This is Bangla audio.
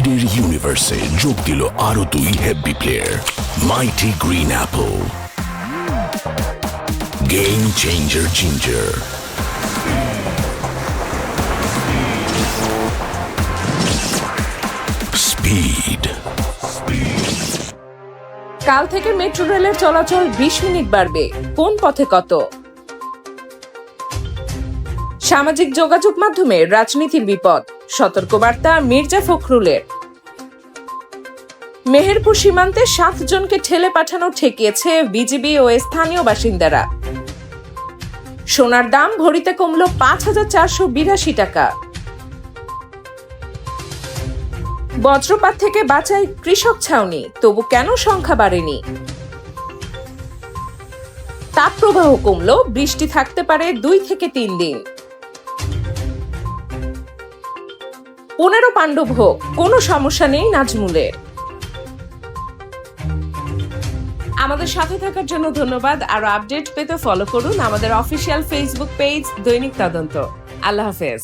স্পিডের ইউনিভার্সে যোগ দিল আরো 2 heavy player, mighty green apple, game changer ginger, speed. কাল থেকে মেট্রো রেলের চলাচল 20 মিনিট বাড়বে, কোন পথে কত? সামাজিক যোগাযোগ মাধ্যমে রাজনীতির বিপদ, সতর্কবার্তা মির্জা ফখরুলের। মেহেরপুর সীমান্তে 7 জনকে ঠেলে পাঠানো ঠেকিয়েছে বিজিবি ও স্থানীয় বাসিন্দারা। সোনার দাম ভরিতে কমল 5,482 টাকা। বজ্রপাত থেকে বাঁচায় কৃষক ছাউনি, তবু কেন সংখ্যা বাড়েনি? তাপপ্রবাহ কমল, বৃষ্টি থাকতে পারে 2 থেকে 3 দিন। 15 পাণ্ডব হোক, কোনো সমস্যা নেই নাজমুলের। আমাদের সাথে থাকার জন্য ধন্যবাদ। আরো আপডেট পেতে ফলো করুন আমাদের অফিসিয়াল ফেসবুক পেজ দৈনিক তদন্ত। আল্লাহ হাফেজ।